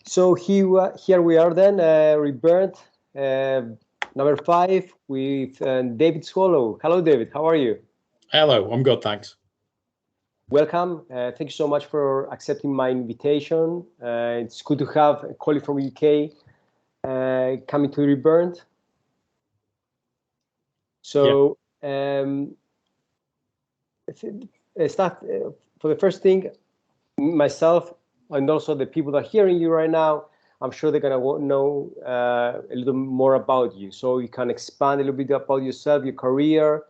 So here we are then, Reburned, number 5 with David Swallow. Hello, David. How are you? Hello, I'm good, thanks. Welcome. Thank you so much for accepting my invitation. It's good to have a colleague from UK coming to Reburned. So, start for the first thing, myself and also the people that are hearing you right now, I'm sure they're going to know a little more about you. So you can expand a little bit about yourself, your career.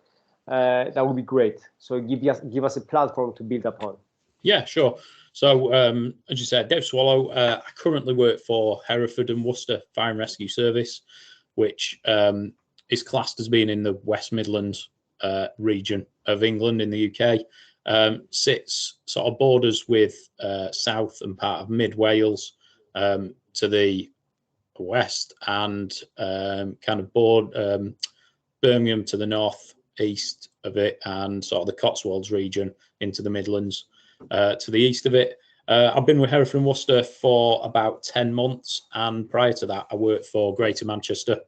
That would be great. So give us a platform to build upon. Yeah, sure. So as you said, Dave Swallow, I currently work for Hereford and Worcester Fire and Rescue Service, which is classed as being in the West Midlands region of England in the UK. Sits sort of borders with South and part of Mid Wales to the west, and kind of Birmingham to the north east of it, and sort of the Cotswolds region into the Midlands to the east of it. I've been with Hereford and Worcester for about 10 months, and prior to that I worked for Greater Manchester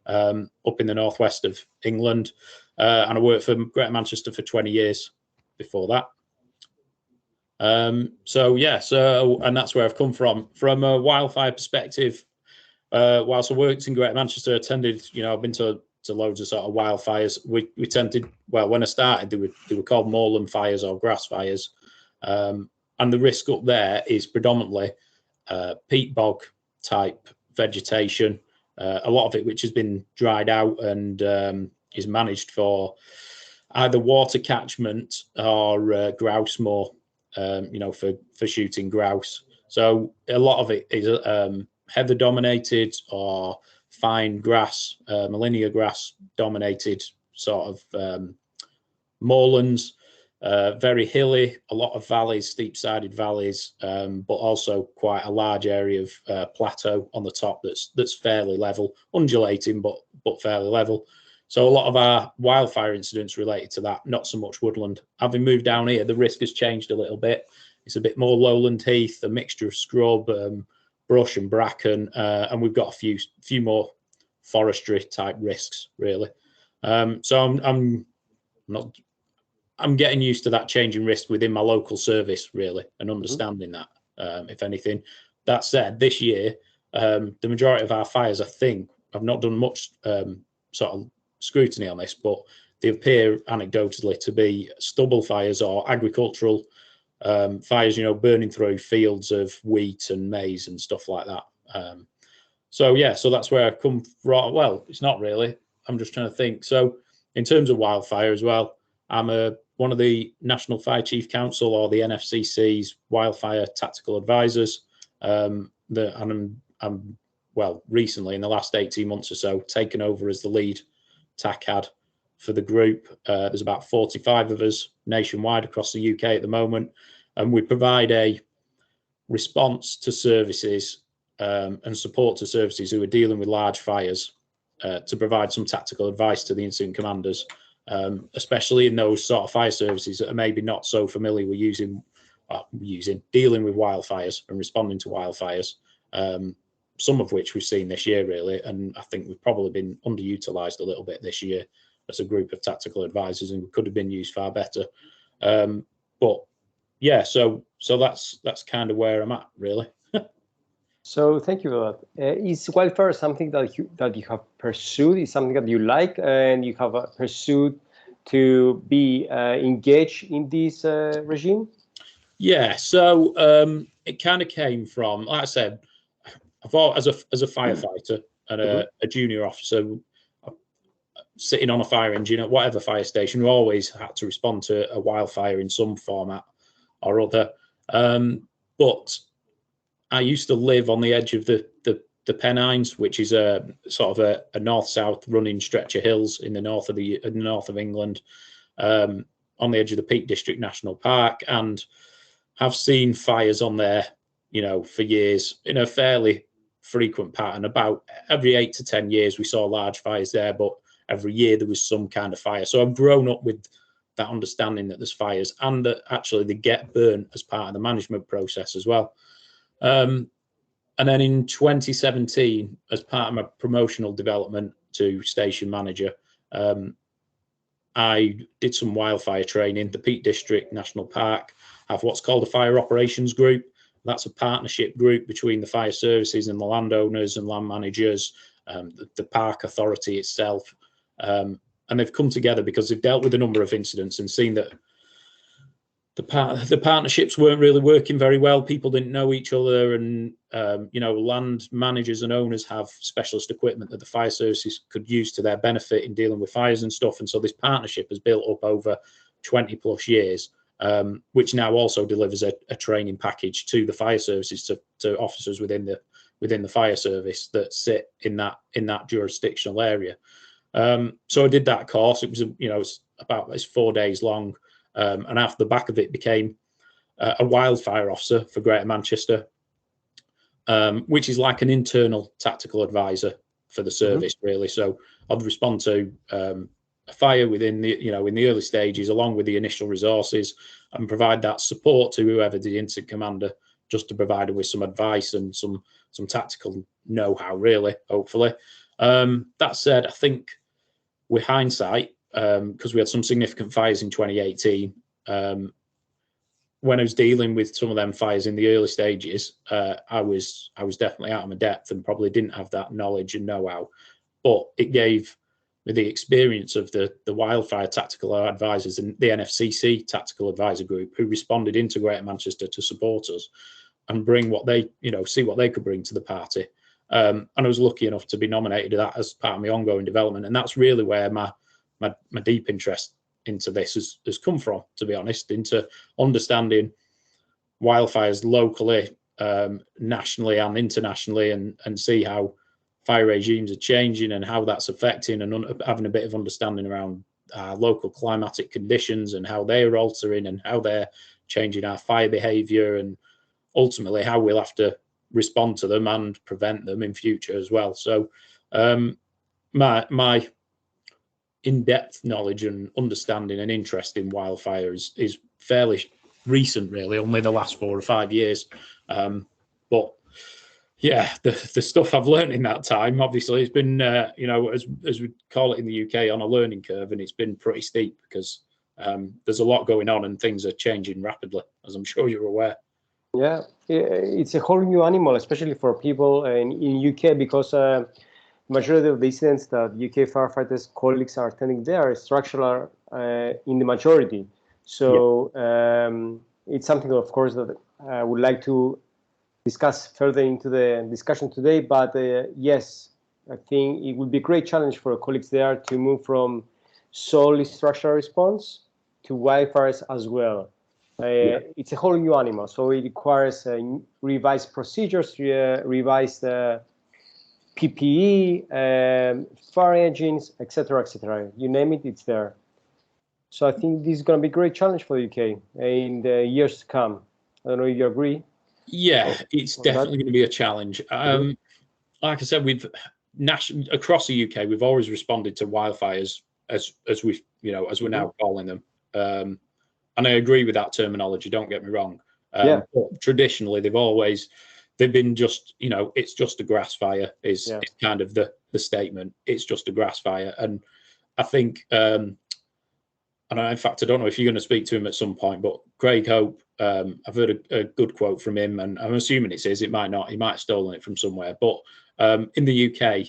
up in the northwest of England, and I worked for Greater Manchester for 20 years before that. And that's where I've come from a wildfire perspective. Whilst I worked in Greater Manchester, attended, I've been to loads of sort of wildfires. We tended, well, when I started, they were called moorland fires or grass fires. And the risk up there is predominantly peat bog type vegetation, a lot of it which has been dried out and is managed for either water catchment or grouse moor, for shooting grouse. So a lot of it is heather dominated or fine grass, Molinia grass dominated sort of moorlands, very hilly, a lot of valleys, steep sided valleys, but also quite a large area of plateau on the top that's fairly level, undulating but fairly level. So a lot of our wildfire incidents related to that, not so much woodland. Having moved down here, the risk has changed a little bit. It's a bit more lowland heath, a mixture of scrub, brush and bracken, and we've got a few more forestry type risks, really. So I'm getting used to that changing risk within my local service, really, and understanding that, if anything. That said, this year, the majority of our fires, I think, I've not done much sort of scrutiny on this, but they appear anecdotally to be stubble fires or agricultural fires, burning through fields of wheat and maize and stuff like that. So that's where I've come from. Well, it's not really. I'm just trying to think. So in terms of wildfire as well, I'm one of the National Fire Chief Council, or the NFCC's wildfire tactical advisors. I'm recently in the last 18 months or so, taken over as the lead TACAD for the group. There's about 45 of us nationwide across the UK at the moment, and we provide a response to services and support to services who are dealing with large fires, to provide some tactical advice to the incident commanders, especially in those sort of fire services that are maybe not so familiar with dealing with wildfires and responding to wildfires, some of which we've seen this year, really, and I think we've probably been underutilised a little bit this year as a group of tactical advisors, and could have been used far better. But yeah, so that's kind of where I'm at, really. So thank you for that. Is wildfire something that you have pursued? Is something that you like and you have pursued to be engaged in this regime? Yeah, so it kind of came from, like I said, as a firefighter and a junior officer, sitting on a fire engine at whatever fire station, we always had to respond to a wildfire in some format or other. But I used to live on the edge of the Pennines, which is a sort of a north-south running stretch of hills in the north of England, on the edge of the Peak District National Park, and have seen fires on there, for years in a fairly frequent pattern. About every 8 to 10 years, we saw large fires there, but every year there was some kind of fire. So I've grown up with that understanding that there's fires, and that actually they get burnt as part of the management process as well. And then in 2017, as part of my promotional development to station manager, I did some wildfire training. The Peak District National Park have what's called a fire operations group. That's a partnership group between the fire services and the landowners and land managers, the park authority itself. And they've come together because they've dealt with a number of incidents and seen that the partnerships weren't really working very well. People didn't know each other, and land managers and owners have specialist equipment that the fire services could use to their benefit in dealing with fires and stuff. And so this partnership has built up over 20 plus years, which now also delivers a training package to the fire services, to officers within the fire service that sit in that jurisdictional area. So I did that course. It was it's 4 days long. And after the back of it became a wildfire officer for Greater Manchester, which is like an internal tactical advisor for the service, really. So I'd respond to a fire within the, in the early stages, along with the initial resources, and provide that support to whoever the incident commander, just to provide them with some advice and some tactical know-how, really, hopefully. That said, I think with hindsight, because we had some significant fires in 2018. When I was dealing with some of them fires in the early stages, I was definitely out of my depth and probably didn't have that knowledge and know-how. But it gave me the experience of the wildfire tactical advisors and the NFCC tactical advisor group, who responded into Greater Manchester to support us and bring what they, see what they could bring to the party. And I was lucky enough to be nominated to that as part of my ongoing development. And that's really where my deep interest into this has come from, to be honest, into understanding wildfires locally, nationally and internationally, and see how fire regimes are changing and how that's affecting, and having a bit of understanding around local climatic conditions and how they're altering and how they're changing our fire behaviour, and ultimately how we'll have to respond to them and prevent them in future as well. So my in-depth knowledge and understanding and interest in wildfire is fairly recent, really, only the last 4 or 5 years. But yeah, the stuff I've learned in that time, obviously, it's been, as we call it in the UK, on a learning curve, and it's been pretty steep because there's a lot going on and things are changing rapidly, as I'm sure you're aware. Yeah, it's a whole new animal, especially for people in UK, because majority of the incidents that UK firefighters colleagues are attending there are structural in the majority. So it's something, of course, that I would like to discuss further into the discussion today. But yes, I think it would be a great challenge for colleagues there to move from solely structural response to wildfires as well. It's a whole new animal, so it requires revised procedures, revised PPE, fire engines, etc., etc. You name it, it's there. So I think this is going to be a great challenge for the UK in the years to come. I don't know if you agree. Yeah, it's definitely going to be a challenge. Like I said, across the UK, we've always responded to wildfires as we're now calling them. And I agree with that terminology. Don't get me wrong. But traditionally, they've been just, it's just a grass fire is kind of the statement. It's just a grass fire. And I think, in fact, I don't know if you're going to speak to him at some point, but Craig Hope, I've heard a good quote from him, and I'm assuming it's his. It might not. He might have stolen it from somewhere. But in the UK,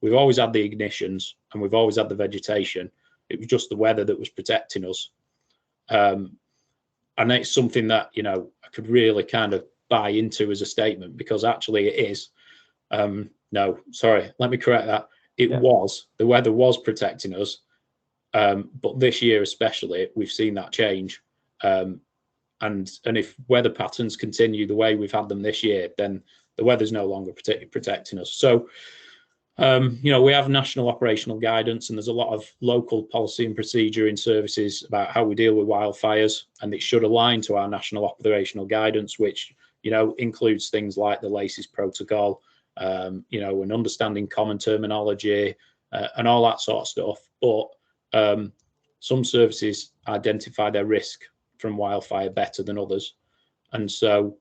we've always had the ignitions and we've always had the vegetation. It was just the weather that was protecting us. And it's something that, I could really kind of buy into as a statement, because actually it is. No, sorry, let me correct that. The weather was protecting us. But this year especially, we've seen that change. And if weather patterns continue the way we've had them this year, then the weather's no longer protecting us. So, we have national operational guidance, and there's a lot of local policy and procedure in services about how we deal with wildfires, and it should align to our national operational guidance, which, includes things like the LACES protocol, and understanding common terminology, and all that sort of stuff. But some services identify their risk from wildfire better than others. And so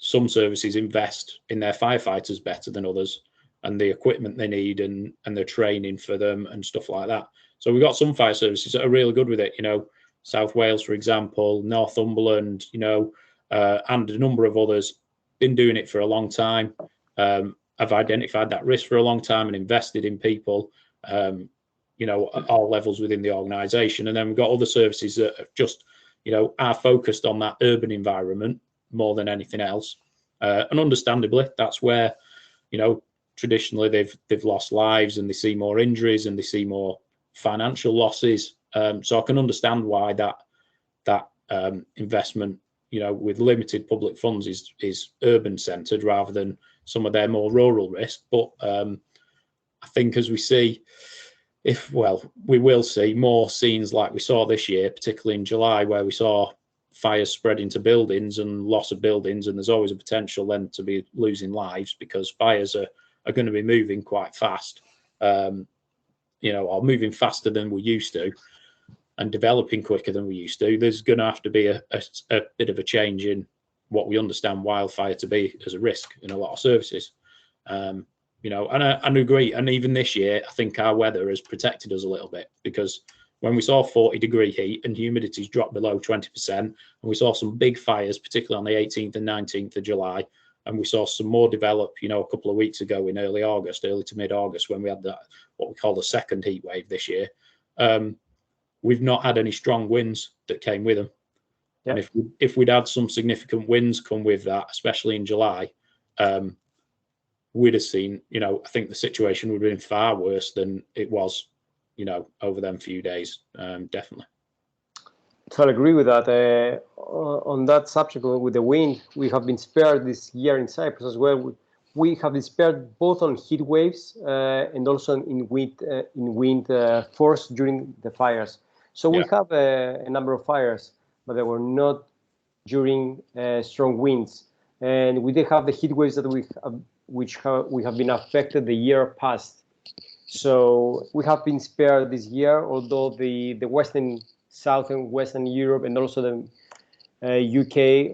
some services invest in their firefighters better than others, and the equipment they need and the training for them and stuff like that. So we've got some fire services that are really good with it, you know, South Wales, for example, Northumberland, you know, and a number of others, been doing it for a long time. I've identified that risk for a long time and invested in people, you know, at all levels within the organisation. And then we've got other services that have just, you know, are focused on that urban environment more than anything else. And understandably, that's where, you know, traditionally they've lost lives, and they see more injuries and they see more financial losses. So I can understand why that investment, you know, with limited public funds is urban centred rather than some of their more rural risk. But I think as we see, we will see more scenes like we saw this year, particularly in July, where we saw fires spread into buildings and loss of buildings, and there's always a potential then to be losing lives because fires are going to be moving quite fast, you know, or moving faster than we used to and developing quicker than we used to. There's going to have to be a bit of a change in what we understand wildfire to be as a risk in a lot of services. You know, and I agree. And even this year, I think our weather has protected us a little bit, because when we saw 40-degree heat and humidity's dropped below 20%, and we saw some big fires, particularly on the 18th and 19th of July, and we saw some more develop, you know, a couple of weeks ago in early to mid-August, when we had that, what we call the second heat wave this year. We've not had any strong winds that came with them. Yeah. And if we'd had some significant winds come with that, especially in July, we'd have seen, you know, I think the situation would have been far worse than it was, you know, over them few days, definitely. So I agree with that. On that subject with the wind, we have been spared this year in Cyprus as well. We have been spared both on heat waves and also in wind force during the fires. So we have a number of fires, but they were not during strong winds. And we did have the heat waves that we have been affected the year past. So we have been spared this year, although the Western, Southern, Western Europe, and also the UK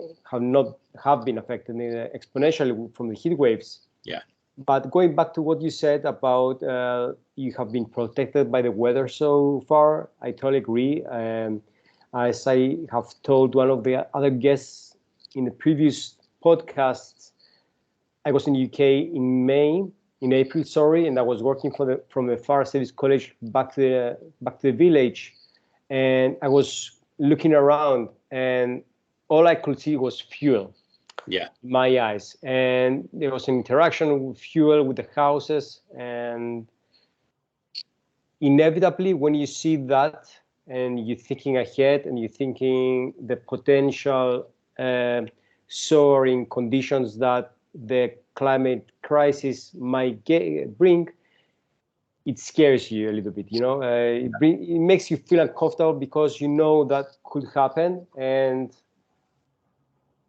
have been affected exponentially from the heat waves. Yeah. But going back to what you said about you have been protected by the weather so far, I totally agree. As I have told one of the other guests in the previous podcasts, I was in the UK in April, and I was working from the Fire Service College back to the village, and I was looking around, and all I could see was fuel. Yeah, my eyes, and there was an interaction with fuel with the houses, and inevitably, when you see that, and you're thinking ahead, and you're thinking the potential soaring conditions that the climate crisis might bring, it scares you a little bit, you know. It makes you feel uncomfortable because you know that could happen, and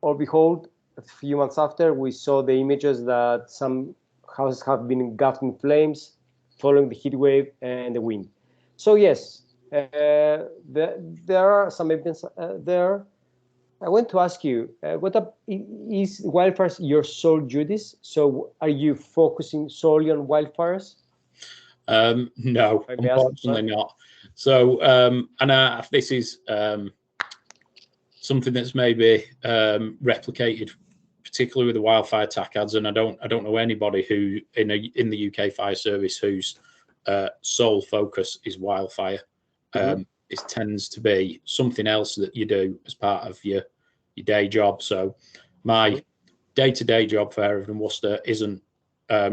or behold, a few months after, we saw the images that some houses have been engulfed in flames following the heat wave and the wind. So yes, there are some evidence there. I want to ask you, is wildfires your sole duties? So are you focusing solely on wildfires? No, unfortunately not. So, and this is something that's maybe replicated, particularly with the wildfire TACADs, and I don't know anybody who in the UK fire service whose sole focus is wildfire. It tends to be something else that you do as part of your day job. So my day-to-day job for Hereford and Worcester isn't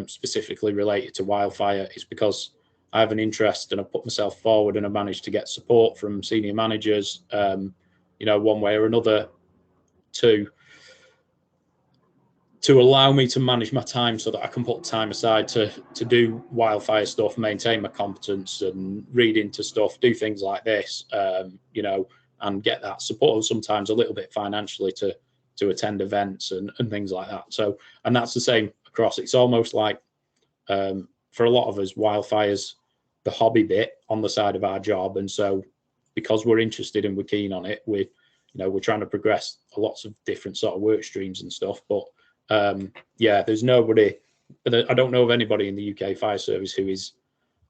specifically related to wildfire. It's because I have an interest and I put myself forward, and I managed to get support from senior managers, you know, one way or another, to allow me to manage my time so that I can put time aside to do wildfire stuff, maintain my competence, and read into stuff, do things like this, you know, and get that support, sometimes a little bit financially to attend events and things like that. So, and that's the same across. It's almost like for a lot of us, wildfire's the hobby bit on the side of our job, and so because we're interested and we're keen on it, we're trying to progress lots of different sort of work streams and stuff. But yeah, there's nobody. I don't know of anybody in the UK Fire Service who is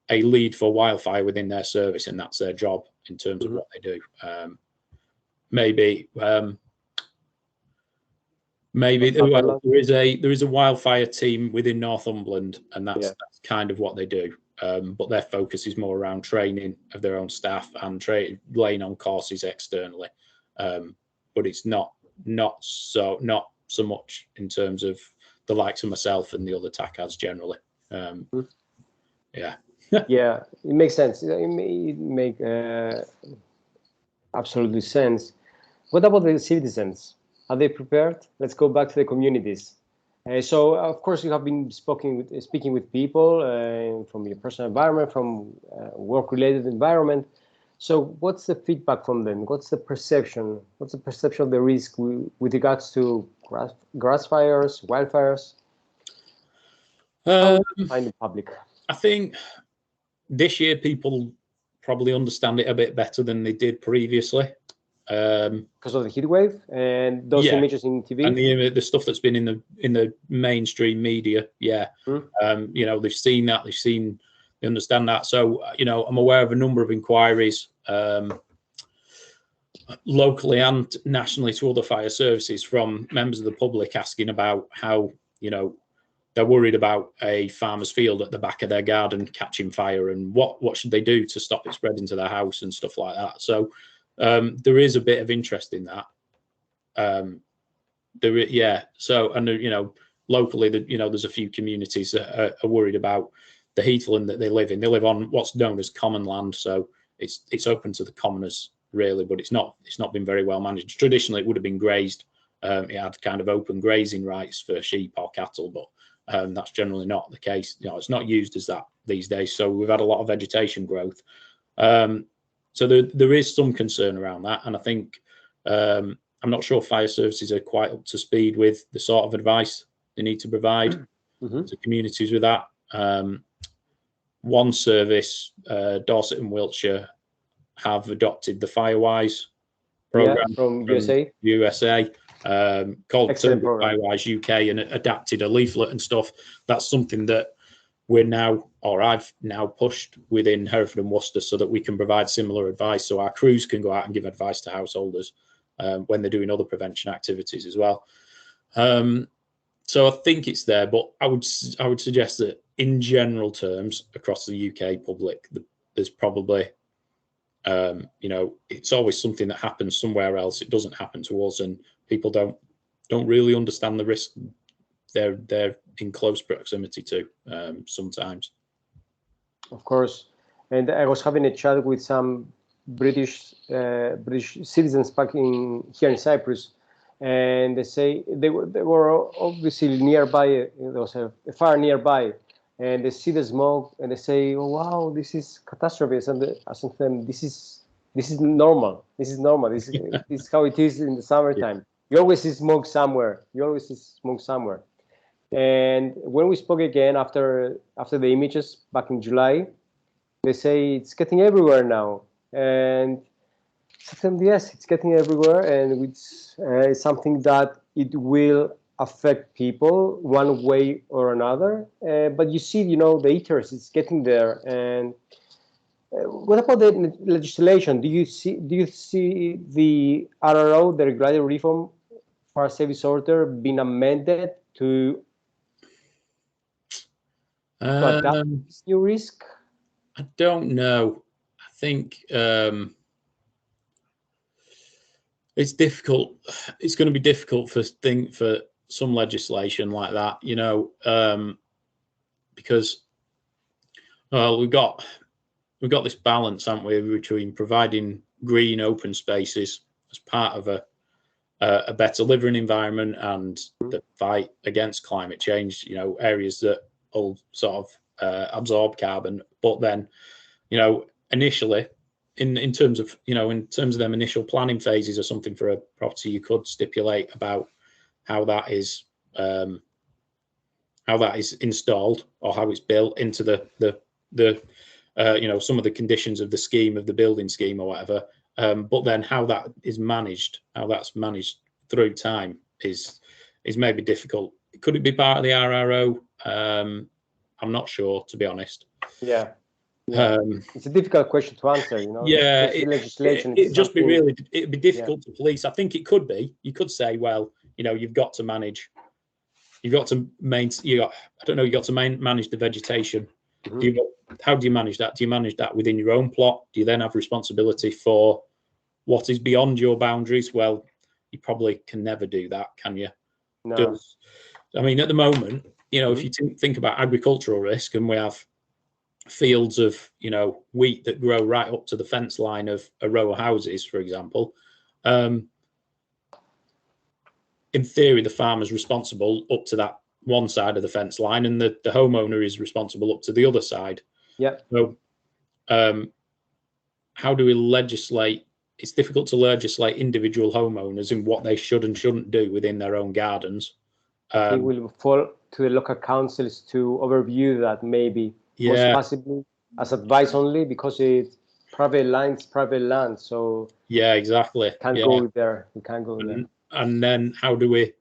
a lead for wildfire within their service, and that's their job in terms of what they do. Maybe there is a wildfire team within Northumberland, and that's kind of what they do. But their focus is more around training of their own staff and laying on courses externally. But it's not so much in terms of the likes of myself and the other TACADs generally. Yeah. Yeah, it makes sense. It makes absolutely sense. What about the citizens? Are they prepared? Let's go back to the communities. So, of course, you have been speaking with people from your personal environment, from work-related environment. So, what's the feedback from them? What's the perception? What's the perception of the risk with regards to grass fires, wildfires? How do you find the public? I think this year people probably understand it a bit better than they did previously. Because of the heat wave and those images in TV and the stuff that's been in the mainstream media. You know, they've seen that, they understand that. So, you know, I'm aware of a number of inquiries locally and nationally to other fire services from members of the public asking about how, you know, they're worried about a farmer's field at the back of their garden catching fire, and what should they do to stop it spreading to their house and stuff like that. So there is a bit of interest in that. So, and you know, locally, you know, there's a few communities that are worried about the heathland that they live in. They live on what's known as common land, so it's open to the commoners really, but it's not been very well managed. Traditionally, it would have been grazed. It had kind of open grazing rights for sheep or cattle, but that's generally not the case. You know, it's not used as that these days. So we've had a lot of vegetation growth. So there is some concern around that, and I think I'm not sure fire services are quite up to speed with the sort of advice they need to provide to communities with that. One service, Dorset and Wiltshire, have adopted the Firewise program from USA, called Firewise UK, and adapted a leaflet and stuff. That's something that I've now pushed within Hereford and Worcester so that we can provide similar advice, so our crews can go out and give advice to householders when they're doing other prevention activities as well. So I think it's there, but I would suggest that in general terms across the UK public, there's probably you know, it's always something that happens somewhere else. It doesn't happen to us, and people don't really understand the risk they're in close proximity to sometimes. Of course. And I was having a chat with some British citizens back here in Cyprus, and they say they were obviously nearby. There was a fire nearby, and they see the smoke, and they say, "Oh wow, this is catastrophe." And I said to them, "This is normal. This is normal. This is how it is in the summertime. You always see smoke somewhere. And when we spoke again after the images back in July, they say it's getting everywhere now. And I said, yes, it's getting everywhere, and it's something that it will affect people one way or another. But you see, you know, the eaters, it's getting there. And what about the legislation? Do you see the RRO, the Regulatory Reform Fire Service Order, being amended to adapt this new risk? I don't know. I think it's difficult. It's going to be difficult for some legislation like that, you know, because we've got this balance, haven't we, between providing green open spaces as part of a better living environment and the fight against climate change, you know, areas that will sort of absorb carbon. But then, you know, initially, in terms of them initial planning phases or something for a property, you could stipulate about how that is installed or how it's built into the you know, some of the conditions of the scheme, of the building scheme or whatever. But then how that's managed through time is maybe difficult. could it be part of the RRO? I'm not sure, to be honest. Yeah. It's a difficult question to answer, you know. Yeah, it'd just be really, it'd be difficult to police. I think it could be. You could say, well, you know, you've got to manage. You've got to manage the vegetation. How do you manage that? Do you manage that within your own plot? Do you then have responsibility for what is beyond your boundaries? Well, you probably can never do that, can you? No. I mean, at the moment, you know, if you think about agricultural risk, and we have fields of, you know, wheat that grow right up to the fence line of a row of houses, for example, in theory, the farmer's responsible up to that one side of the fence line, and the homeowner is responsible up to the other side. Yeah. So, how do we legislate? It's difficult to legislate individual homeowners in what they should and shouldn't do within their own gardens. I think will fall to the local councils to overview that, maybe. Most possibly as advice only, because it's private land. So yeah, exactly. Can't go there. We can't go there. And then how do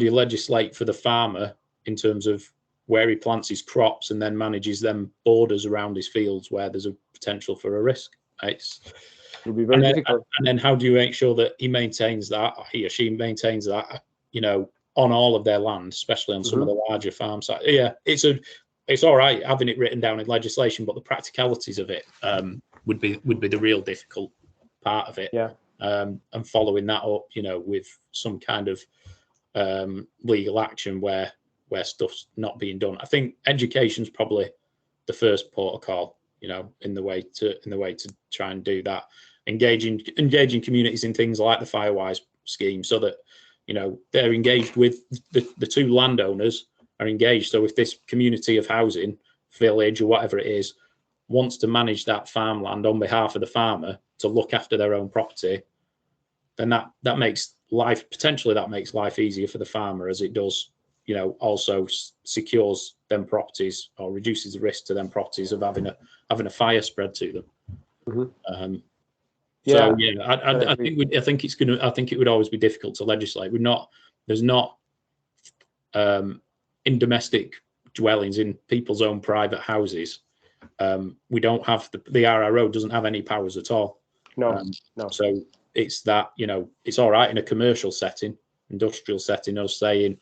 you legislate for the farmer in terms of where he plants his crops and then manages them borders around his fields where there's a potential for a risk? It'll be very difficult. And then how do you make sure that he maintains that, or he or she maintains that, you know, on all of their land, especially on some of the larger farm sites? Yeah, it's all right having it written down in legislation, but the practicalities of it would be the real difficult part of it. Yeah. And following that up, you know, with some kind of legal action where stuff's not being done. I think education's probably the first port of call, you know, in the way to try and do that. Engaging communities in things like the Firewise scheme, so that, you know, they're engaged with the two landowners are engaged. So if this community of housing, village or whatever it is, wants to manage that farmland on behalf of the farmer to look after their own property, then that makes life easier for the farmer, as it does, you know, also secures them properties or reduces the risk to them properties of having a fire spread to them. So I think it would always be difficult to legislate. There's not in domestic dwellings in people's own private houses. We don't have the RRO doesn't have any powers at all. No. So it's that, you know, it's all right in a commercial setting, industrial setting, us saying,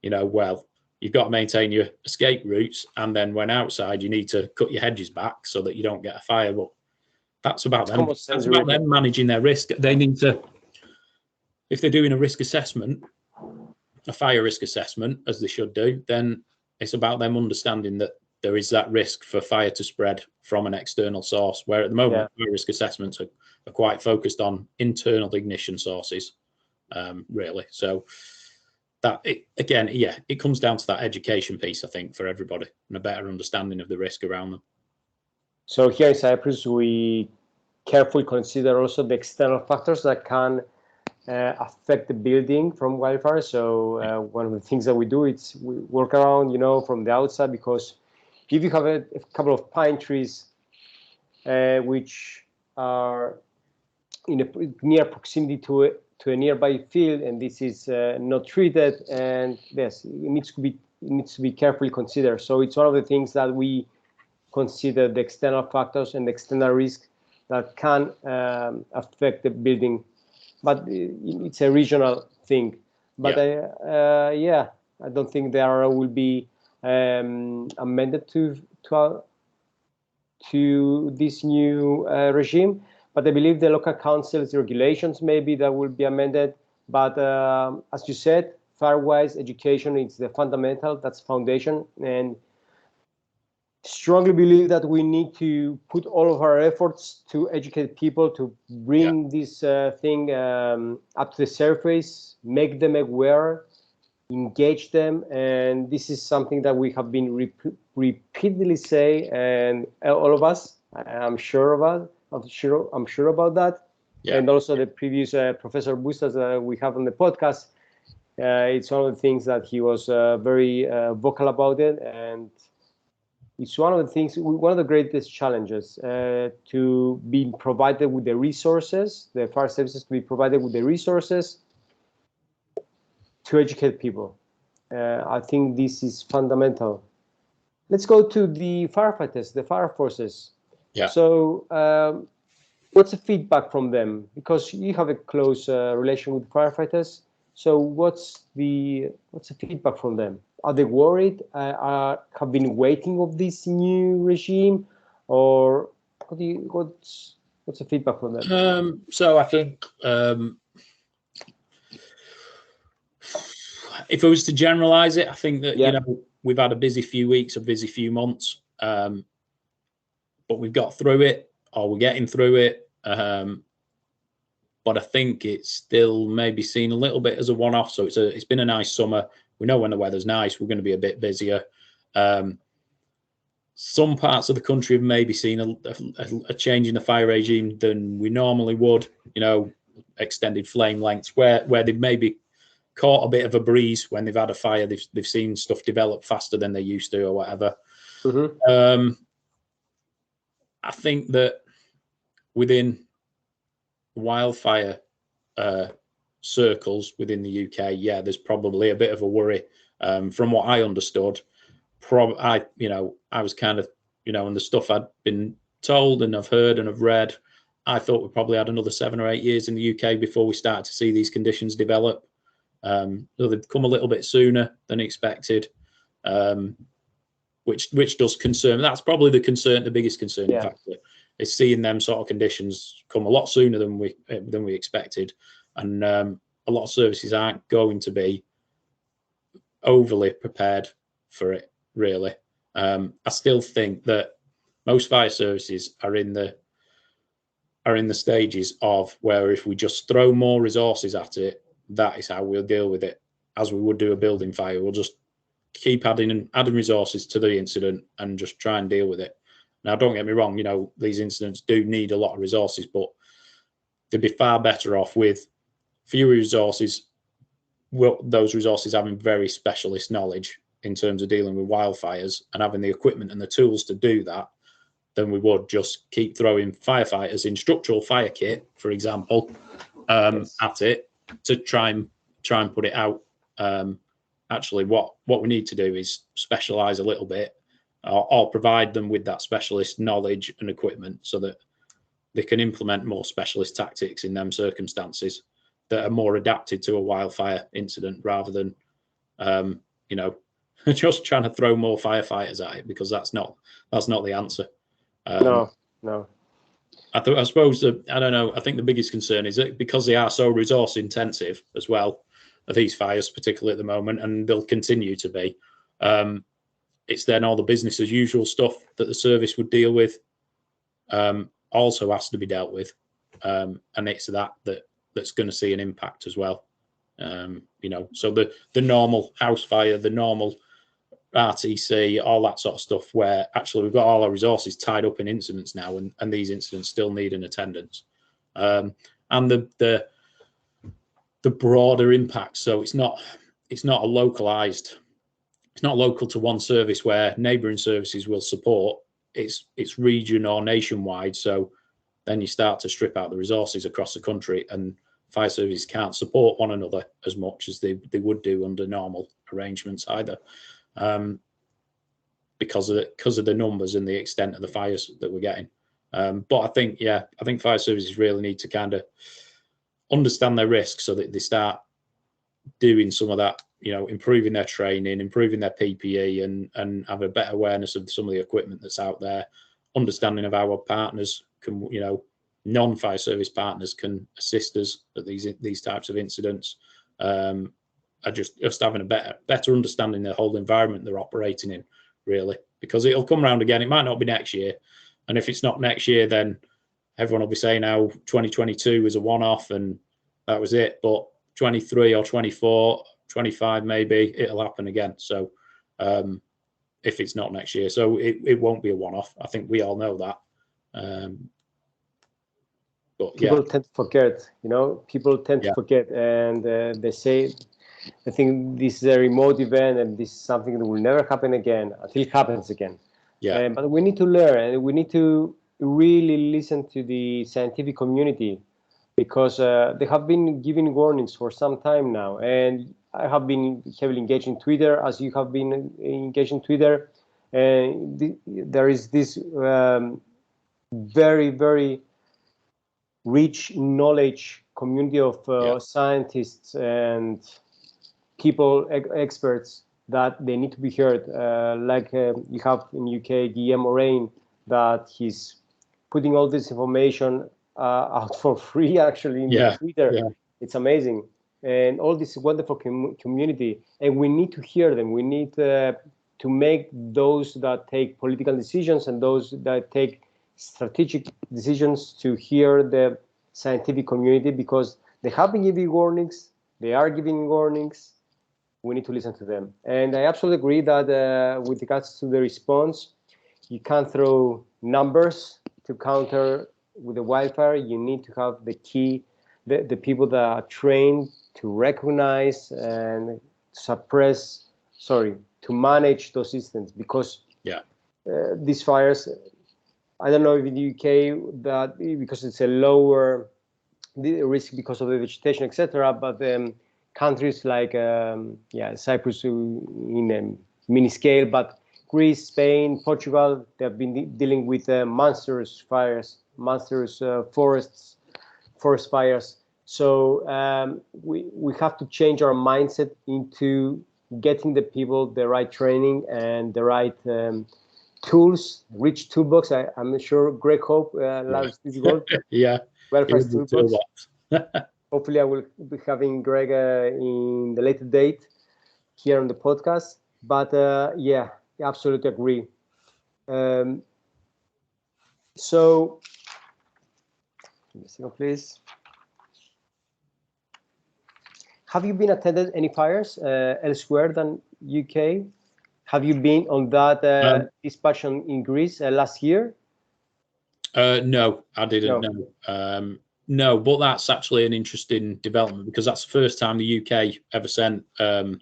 you know, well, you've got to maintain your escape routes, and then when outside, you need to cut your hedges back so that you don't get a fire. But that's about them. That's about them managing their risk. They need to, if they're doing a risk assessment, a fire risk assessment, as they should do, then it's about them understanding that there is that risk for fire to spread from an external source, where at the moment, fire risk assessments are quite focused on internal ignition sources, really. So that, it comes down to that education piece, I think, for everybody, and a better understanding of the risk around them. So here in Cyprus, we carefully consider also the external factors that can affect the building from wildfire. So one of the things that we do is we work around, you know, from the outside, because if you have a couple of pine trees which are in a near proximity to a nearby field, and this is not treated, and yes, it needs to be carefully considered. So it's one of the things that we consider, the external factors and the external risk that can affect the building, but it's a regional thing. But I don't think the RRO will be amended to this new regime. But I believe the local council's regulations, maybe that will be amended. But as you said, Firewise education is the fundamental, that's foundation, and strongly believe that we need to put all of our efforts to educate people, to bring this thing up to the surface, make them aware, engage them. And this is something that we have been repeatedly say, and all of us, I'm sure about that. Yeah. And also the previous Professor Bustas that we have on the podcast, it's one of the things that he was very vocal about it, and it's one of the things, one of the greatest challenges, to be provided with the resources, the fire services to be provided with the resources to educate people. I think this is fundamental. Let's go to the firefighters, the fire forces. Yeah. So what's the feedback from them? Because you have a close relation with firefighters. So what's the feedback from them? Are they worried? Have been waiting of this new regime, or what's the feedback from them? So I think if I was to generalize it, I think that you know, we've had a busy few weeks, a busy few months, but we've got through it, or we're getting through it. But I think it's still maybe seen a little bit as a one-off. So it's been a nice summer. We know when the weather's nice, we're going to be a bit busier. Some parts of the country have maybe seen a change in the fire regime than we normally would. You know, extended flame lengths where they've maybe caught a bit of a breeze when they've had a fire. They've seen stuff develop faster than they used to, or whatever. Mm-hmm. I think that within wildfire circles within the UK, yeah, there's probably a bit of a worry. From what I understood, I was kind of, you know, and the stuff I'd been told and I've heard and I've read, I thought we probably had another 7 or 8 years in the UK before we started to see these conditions develop. So they've come a little bit sooner than expected, which does concern. That's probably the biggest concerning factor, is seeing them sort of conditions come a lot sooner than we expected, and a lot of services aren't going to be overly prepared for it, really. I still think that most fire services are in the stages of where if we just throw more resources at it, that is how we'll deal with it, as we would do a building fire. We'll just keep adding resources to the incident and just try and deal with it. Now, don't get me wrong, you know, these incidents do need a lot of resources, but they'd be far better off with fewer resources, those resources having very specialist knowledge in terms of dealing with wildfires and having the equipment and the tools to do that, than we would just keep throwing firefighters in structural fire kit, for example, at it to try and put it out. Actually, what we need to do is specialize a little bit, or provide them with that specialist knowledge and equipment so that they can implement more specialist tactics in them circumstances that are more adapted to a wildfire incident, rather than you know, just trying to throw more firefighters at it, because that's not the answer. No. I suppose that, I don't know, I think the biggest concern is that because they are so resource intensive as well, these fires, particularly at the moment, and they'll continue to be, it's then all the business as usual stuff that the service would deal with also has to be dealt with, and it's that's going to see an impact as well. You know, so the normal house fire, the normal RTC, all that sort of stuff, where actually we've got all our resources tied up in incidents now, and these incidents still need an attendance, and the broader impact. So it's not a localized, it's not local to one service where neighbouring services will support. It's region or nationwide. So then you start to strip out the resources across the country, and fire services can't support one another as much as they would do under normal arrangements either, because of the numbers and the extent of the fires that we're getting. But I think fire services really need to kind of understand their risks so that they start doing some of that, you know, improving their training, improving their PPE, and have a better awareness of some of the equipment that's out there, understanding of how our partners can, you know, non-fire service partners can assist us at these types of incidents. Are just having a better understanding of the whole environment they're operating in, really, because it'll come around again. It might not be next year, and if it's not next year, then everyone will be saying now 2022 was a one-off and that was it. But 23 or 24, 25 maybe, it'll happen again. So if it's not next year, so it won't be a one-off. I think we all know that. But people tend to forget, you know, to forget, and they think this is a remote event and this is something that will never happen again until it happens again. But we need to learn, and we need to really listen to the scientific community, because they have been giving warnings for some time now, and I have been heavily engaged in Twitter, as you have been engaged in Twitter. And there is this very, very rich knowledge community of scientists and people, experts, that they need to be heard. Like you have in UK, Guillaume Moraine, that he's putting all this information out for free, actually, in Twitter. Yeah. It's amazing. And all this wonderful community. And we need to hear them. We need to make those that take political decisions and those that take strategic decisions to hear the scientific community, because they have been giving warnings. They are giving warnings. We need to listen to them. And I absolutely agree that with regards to the response, you can't throw numbers to counter with the wildfire. You need to have the key, the people that are trained to recognize and suppress, to manage those systems, because these fires, I don't know if in the UK that because it's a lower risk because of the vegetation, etc. But countries like Cyprus in a mini scale, but Greece, Spain, Portugal, they have been dealing with monstrous fires, monstrous forest fires. So we have to change our mindset into getting the people the right training and the right tools, rich toolbox. I'm sure Greg Hope loves this word. Wildfire's toolbox. Hopefully I will be having Greg in the later date here on the podcast. But absolutely agree. So, give me a second, please. Have you been attended any fires elsewhere than UK? Have you been on that dispatch in Greece last year? No, I didn't. No. No, but that's actually an interesting development, because that's the first time the UK ever sent a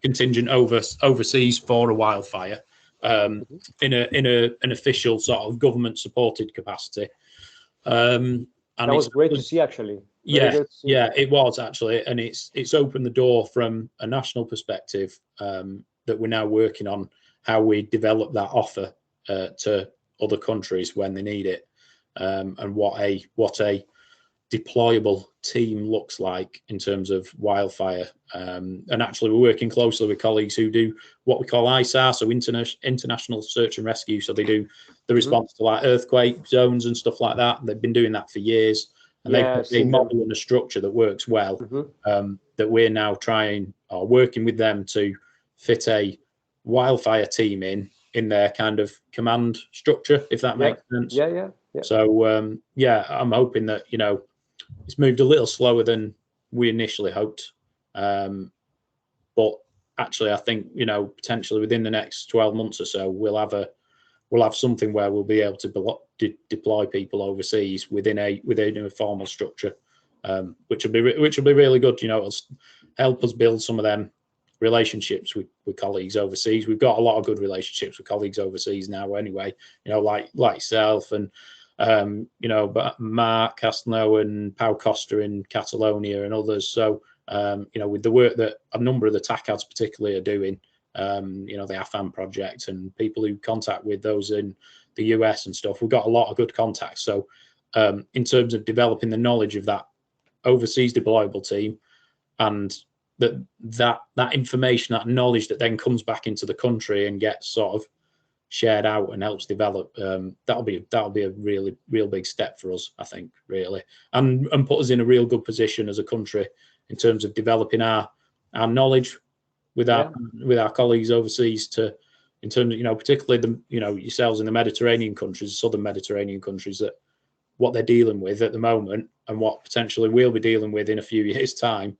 contingent overseas for a wildfire in an official sort of government supported capacity. And that was great to see, actually. It was actually, and it's opened the door from a national perspective that we're now working on how we develop that offer to other countries when they need it, and what a deployable team looks like in terms of wildfire. And actually, we're working closely with colleagues who do what we call ISAR, so international search and rescue. So they do the response to like earthquake zones and stuff like that. They've been doing that for years, and they model in a structure that works well. That we're now working with them to fit a wildfire team in their kind of command structure, if that makes sense. So I'm hoping that it's moved a little slower than we initially hoped, but actually I think potentially within the next 12 months or so we'll have something where we'll be able to deploy people overseas within a formal structure, which will be really good. It'll help us build some of them relationships with colleagues overseas. We've got a lot of good relationships with colleagues overseas now anyway, like yourself and Mark Castelnau and Pau Costa in Catalonia and others. So with the work that a number of the TACADs particularly are doing, the AFAM project and people who contact with those in the US and stuff, we've got a lot of good contacts. So in terms of developing the knowledge of that overseas deployable team, and that information, that knowledge that then comes back into the country and gets sort of shared out and helps develop, that'll be a real big step for us, I think, really, and put us in a real good position as a country in terms of developing our knowledge with our colleagues overseas, in terms of particularly yourselves in the Mediterranean countries, southern Mediterranean countries, that what they're dealing with at the moment and what potentially we'll be dealing with in a few years' time,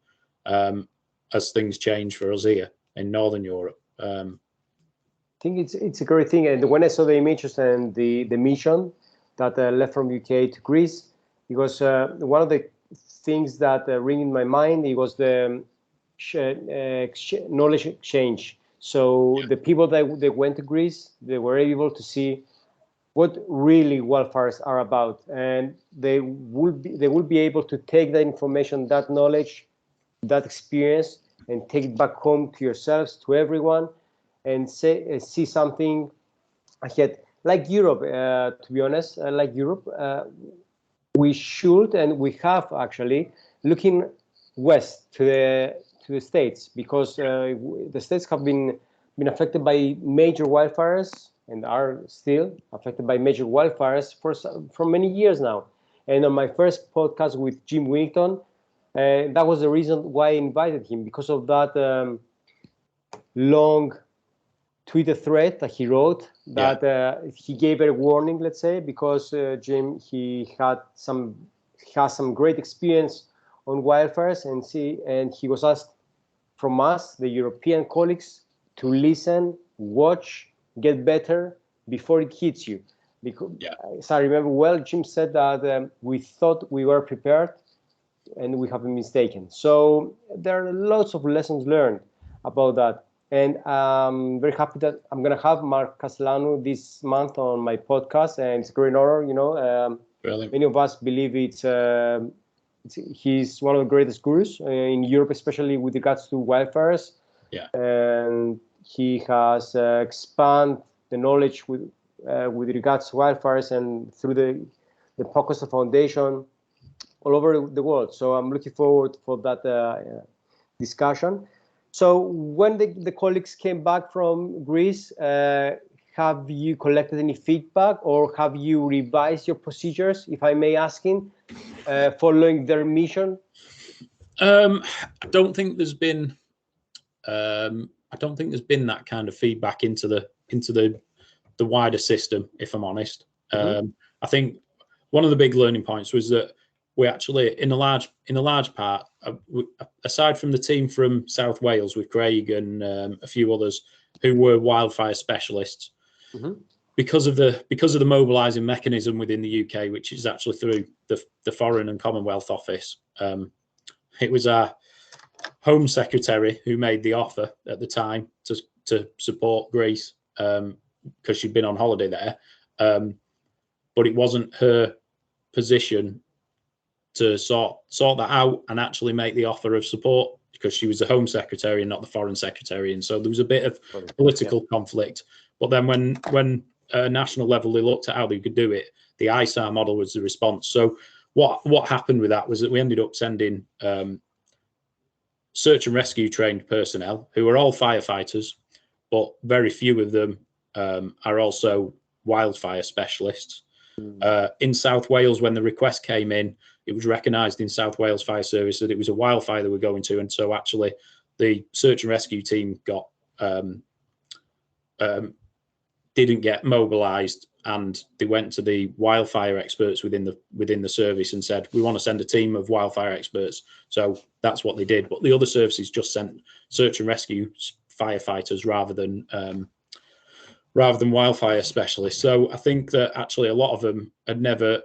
as things change for us here in Northern Europe. I think it's a great thing. And when I saw the images and the mission that left from UK to Greece, because one of the things that ring in my mind, it was the knowledge exchange. So the people that went to Greece, they were able to see what really wildfires are about, and they will be able to take that information, that knowledge, that experience, and take it back home to yourselves, to everyone, and see something ahead. Like Europe, to be honest, like Europe, we should and we have actually looking west to the States, because the States have been affected by major wildfires and are still affected by major wildfires for many years now. And on my first podcast with Jim Winnington, that was the reason why I invited him, because of that long Twitter thread that he wrote, that he gave a warning, let's say, because Jim, he has some great experience on wildfires, and he was asked from us, the European colleagues, to listen, watch, get better before it hits you. Because, as I remember well, Jim said that we thought we were prepared, and we have been mistaken. So there are lots of lessons learned about that. And I'm very happy that I'm going to have Mark Castellano this month on my podcast, and it's a great honor. You know, many of us believe he's one of the greatest gurus in Europe, especially with regards to wildfires. Yeah. And he has expanded the knowledge with regards to wildfires, and through the Podcast Foundation all over the world. So I'm looking forward for that discussion. So when the colleagues came back from Greece, have you collected any feedback, or have you revised your procedures, if I may ask him, following their mission? I don't think there's been that kind of feedback into the wider system, if I'm honest. I think one of the big learning points was that we actually, in a large part, aside from the team from South Wales with Craig and a few others who were wildfire specialists, because of the mobilising mechanism within the UK, which is actually through the Foreign and Commonwealth Office. It was our Home Secretary who made the offer at the time to support Greece, because she'd been on holiday there, but it wasn't her position to sort that out and actually make the offer of support, because she was the Home Secretary and not the Foreign Secretary, and so there was a bit of political conflict. But then when national level they looked at how they could do it, the ISAR model was the response. So what happened with that was that we ended up sending search and rescue trained personnel who are all firefighters, but very few of them are also wildfire specialists. In South Wales, when the request came in, it was recognised in South Wales Fire Service that it was a wildfire they were going to, and so actually the search and rescue team didn't get mobilised, and they went to the wildfire experts within the service and said, we want to send a team of wildfire experts. So that's what they did. But the other services just sent search and rescue firefighters rather than wildfire specialists. So I think that actually a lot of them had never,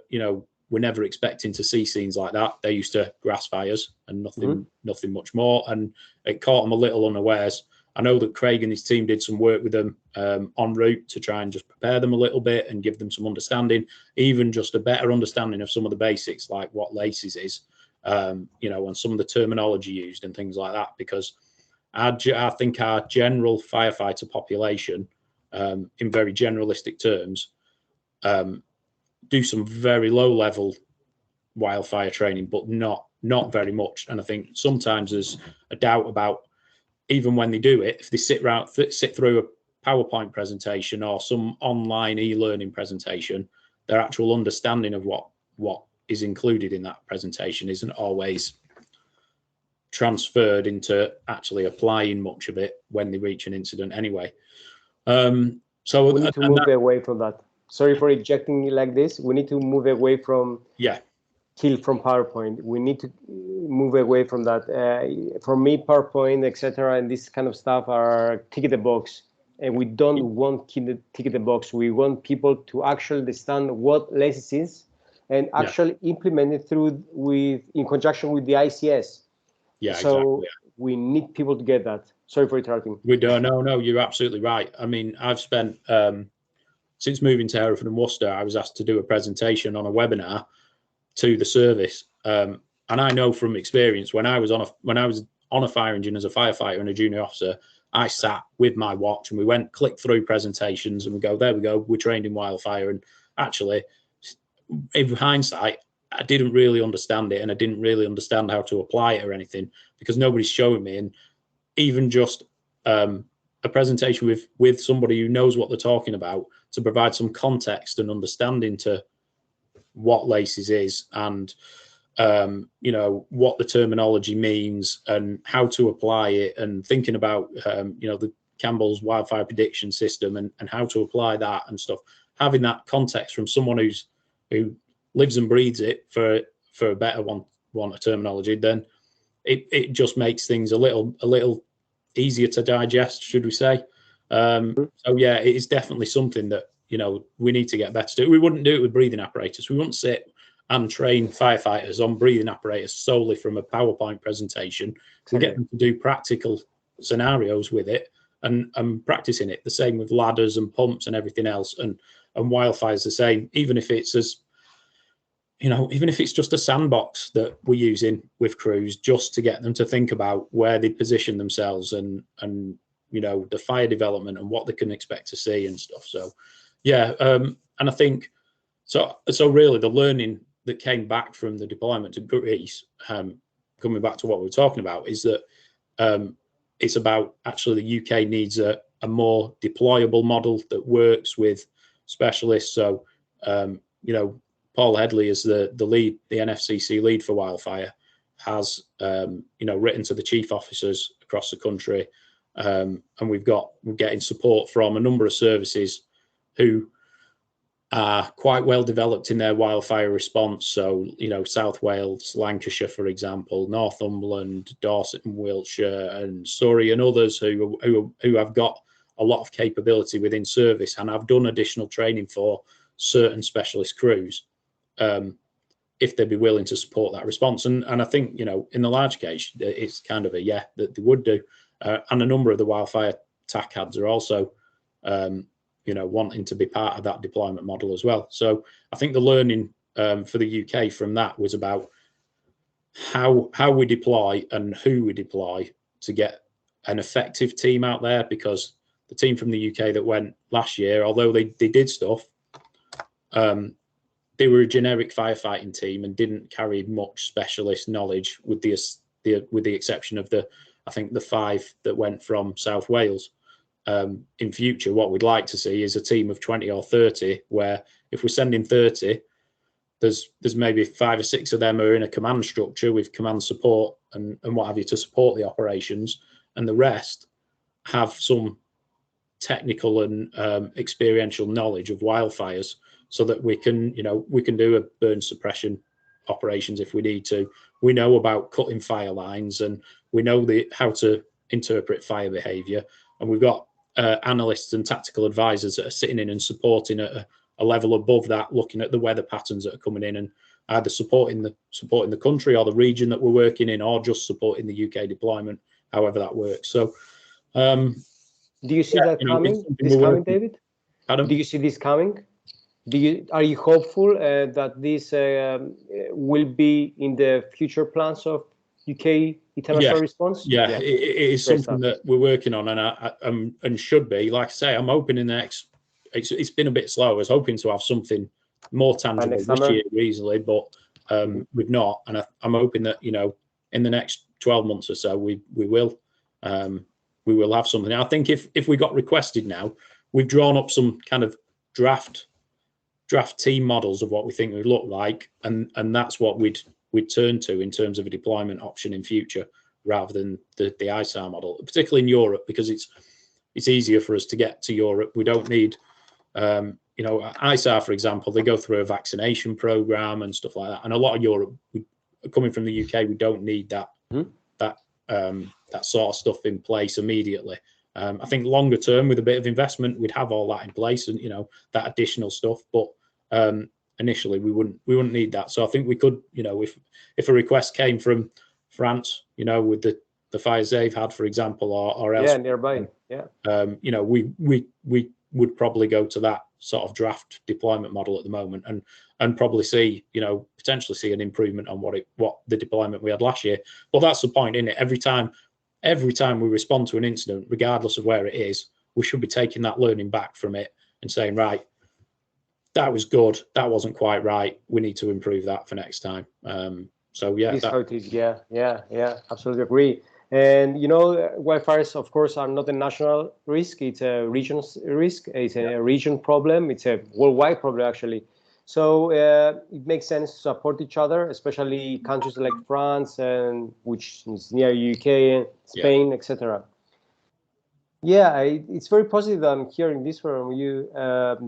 were never expecting to see scenes like that. They're used to grass fires and nothing much more, and it caught them a little unawares. I know that Craig and his team did some work with them en route to try and just prepare them a little bit and give them some understanding, even just a better understanding of some of the basics, like what LACES is, and some of the terminology used and things like that, because I think our general firefighter population, in very generalistic terms, do some very low level wildfire training, but not very much. And I think sometimes there's a doubt about, even when they do it, if they sit through a PowerPoint presentation or some online e-learning presentation, their actual understanding of what is included in that presentation isn't always transferred into actually applying much of it when they reach an incident anyway. So we need to move away from that. Sorry for ejecting like this. We need to move away from kill from PowerPoint. We need to move away from that. For me, PowerPoint, etc., and this kind of stuff are tick the box, and we don't want tick the box. We want people to actually understand what LACES is and actually implement it in conjunction with the ICS. Yeah, so exactly. We need people to get that. Sorry for interrupting. We don't. No, you're absolutely right. I mean, I've spent since moving to Hereford and Worcester, I was asked to do a presentation on a webinar to the service, and I know from experience when I was on a fire engine as a firefighter and a junior officer, I sat with my watch and we went click through presentations and we go, there we go, we're trained in wildfire. And actually, in hindsight, I didn't really understand it, and I didn't really understand how to apply it or anything because nobody's showing me. And even just a presentation with somebody who knows what they're talking about to provide some context and understanding to what LACES is and you know, what the terminology means and how to apply it, and thinking about you know, the Campbell's wildfire prediction system and how to apply that and stuff. Having that context from someone who lives and breathes it, for a better want of terminology, then it just makes things a little easier to digest, should we say. So yeah, it is definitely something that, you know, we need to get better to. We wouldn't do it with breathing apparatus. We wouldn't sit and train firefighters on breathing apparatus solely from a PowerPoint presentation. We get them to do practical scenarios with it and practicing it. The same with ladders and pumps and everything else. And wildfire's the same, even if it's as, you know, even if it's just a sandbox that we're using with crews, just to get them to think about where they position themselves and you know, the fire development and what they can expect to see and stuff. So yeah, and I think so really the learning that came back from the deployment to Greece, coming back to what we were talking about, is that it's about actually the UK needs a more deployable model that works with specialists. So you know, Paul Headley is the lead, the NFCC lead for wildfire, has you know, written to the chief officers across the country, and we're getting support from a number of services who are quite well developed in their wildfire response. So, you know, South Wales, Lancashire, for example, Northumberland, Dorset and Wiltshire and Surrey and others who have got a lot of capability within service and have done additional training for certain specialist crews, if they'd be willing to support that response. And I think, you know, in the large case, it's kind of a yeah that they would do. And a number of the wildfire TACADs are also, you know, wanting to be part of that deployment model as well. So I think the learning for the UK from that was about how we deploy and who we deploy to get an effective team out there, because the team from the UK that went last year, although they did stuff, they were a generic firefighting team and didn't carry much specialist knowledge, with the exception of I think the 5 that went from South Wales. In future, what we'd like to see is a team of 20 or 30, where if we're sending 30, there's maybe 5 or 6 of them are in a command structure with command support and what have you to support the operations, and the rest have some technical and experiential knowledge of wildfires, so that we can, you know, we can do a burn suppression operations if we need to. We know about cutting fire lines, and we know how to interpret fire behavior, and we've got analysts and tactical advisors that are sitting in and supporting at a level above that, looking at the weather patterns that are coming in and either supporting the country or the region that we're working in, or just supporting the UK deployment, however that works. So do you see that coming? This coming, David? Adam? Do you see this coming? Are you hopeful that this will be in the future plans of UK international response? Yeah, it is something that we're working on, and should be. Like I say, I'm hoping in the next. It's been a bit slow. I was hoping to have something more tangible this year, easily, but we've not. And I'm hoping that, you know, in the next 12 months or so, we will have something. I think if we got requested now, we've drawn up some kind of draft team models of what we think it would look like, and that's what we'd turn to in terms of a deployment option in future, rather than the ISAR model, particularly in Europe, because it's easier for us to get to Europe. We don't need, you know, ISAR, for example, they go through a vaccination program and stuff like that, and a lot of Europe, coming from the UK, we don't need that that sort of stuff in place immediately. I think longer term, with a bit of investment, we'd have all that in place, and, you know, that additional stuff. But initially, we wouldn't need that. So I think we could, you know, if a request came from France, you know, with the fires they've had, for example, or else, nearby, you know, we would probably go to sort of draft deployment model at the moment, and probably see, you know, potentially see an improvement on what the deployment we had last year. But that's the point, isn't it? Every time we respond to an incident, regardless of where it is, we should be taking that learning back from it and saying, right, that was good, that wasn't quite right, we need to improve that for next time. So yeah, this how it is. Yeah, absolutely agree. And you know, wildfires, of course, are not a national risk. It's a regional risk. It's a region problem. It's a worldwide problem, actually. So it makes sense to support each other, especially countries like France, and which is near UK and Spain, etc. Yeah, it's very positive that I'm hearing this from you,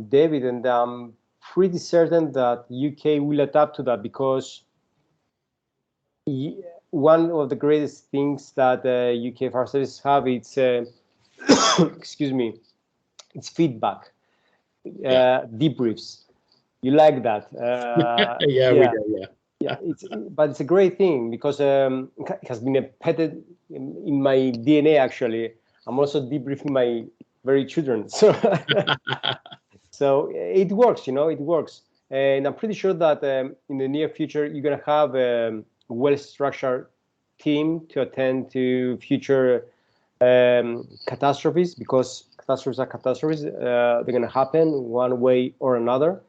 David, and I'm pretty certain that UK will adapt to that, because one of the greatest things that UK fire services have, it's excuse me, it's feedback, debriefs. You like that? Yeah, we do. Yeah, but it's a great thing, because it has been embedded in my DNA. Actually, I'm also debriefing my very children, so so it works. You know, it works, and I'm pretty sure that in the near future you're gonna have well-structured team to attend to future catastrophes, because catastrophes are catastrophes. They're going to happen one way or another.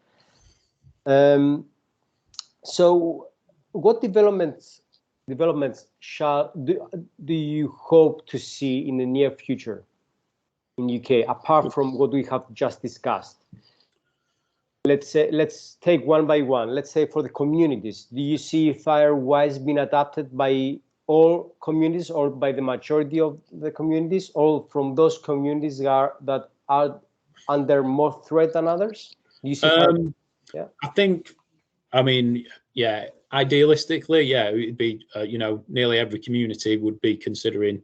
So what developments do you hope to see in the near future in UK, apart from what we have just discussed? Let's take one by one. Let's say for the communities, do you see Firewise being adapted by all communities, or by the majority of the communities, or from those communities that are under more threat than others? Do you see? I think, I mean, yeah, idealistically, yeah, it would be, you know, nearly every community would be considering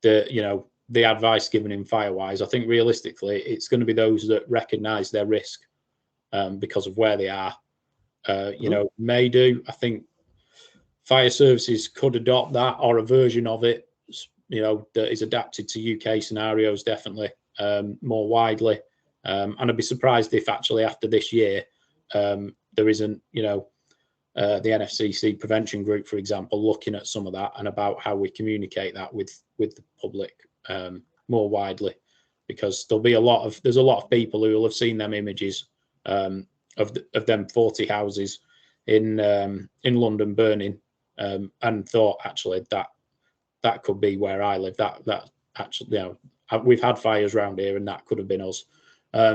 the advice given in Firewise. I think realistically, it's going to be those that recognise their risk because of where they are. You know, may do. I think fire services could adopt that, or a version of it, you know, that is adapted to UK scenarios, definitely more widely. And I'd be surprised if actually after this year there isn't, you know, the NFCC prevention group, for example, looking at some of that and about how we communicate that with the public more widely, because there's a lot of people who will have seen them images of them 40 houses in London burning and thought, actually that could be where I live. That actually, you know, we've had fires around here and that could have been us.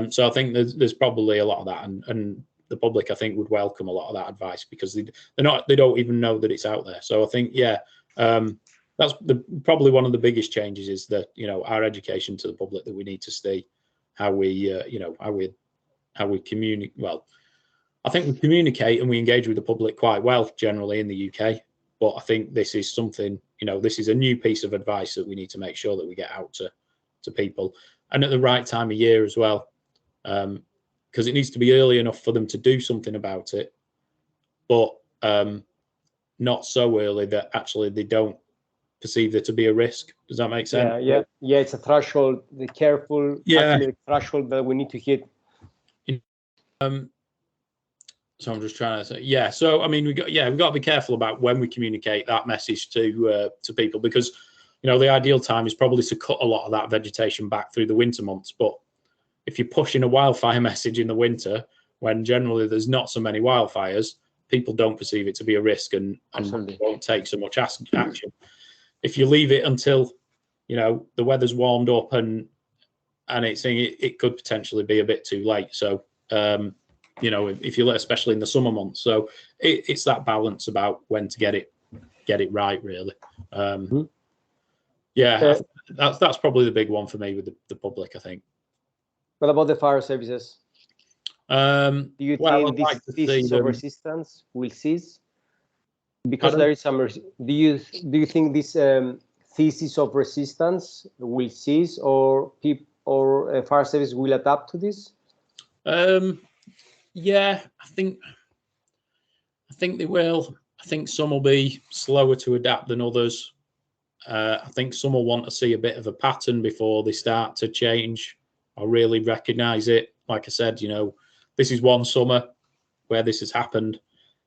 So I think there's probably a lot of that, and the public, I think, would welcome a lot of that advice, because they don't even know that it's out there. So I think, yeah, that's probably one of the biggest changes, is that, you know, our education to the public, that we need to see how we you know, how we communicate. Well, I think we communicate and we engage with the public quite well generally in the UK, but I think this is something, you know, this is a new piece of advice that we need to make sure that we get out to people, and at the right time of year as well, because it needs to be early enough for them to do something about it, but not so early that actually they don't perceive there to be a risk. Does that make sense? Yeah. It's a threshold. The careful, actually, the threshold that we need to hit. So I'm just trying to say, yeah. So I mean, we've got to be careful about when we communicate that message to people, because, you know, the ideal time is probably to cut a lot of that vegetation back through the winter months. But if you're pushing a wildfire message in the winter, when generally there's not so many wildfires, people don't perceive it to be a risk and won't take so much action. If you leave it until, you know, the weather's warmed up and it could potentially be a bit too late. So, you know, if you, especially in the summer months, so it's that balance about when to get it right, really. Yeah, that's probably the big one for me with the public, I think. What about the fire services? Do you think this thesis of resistance will cease? Because there is some. Do you think this thesis of resistance will cease, or fire service will adapt to this? Yeah, I think they will. I think some will be slower to adapt than others. I think some will want to see a bit of a pattern before they start to change or really recognise it. like I said, you know, this is one summer where this has happened.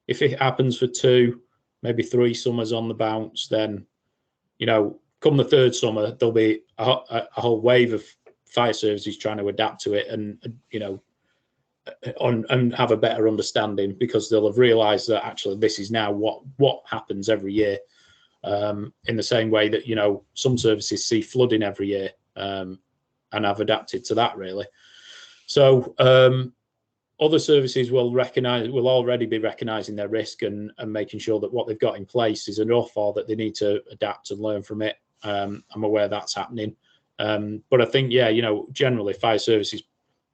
If it happens for 2, maybe 3 summers on the bounce, then, you know, come the 3rd summer, there'll be a whole wave of fire services trying to adapt to it and, you know, and have a better understanding, because they'll have realised that actually this is now what happens every year. In the same way that, you know, some services see flooding every year, and have adapted to that, really. So other services will already be recognising their risk and making sure that what they've got in place is enough, or that they need to adapt and learn from it. I'm aware that's happening. But I think, yeah, you know, generally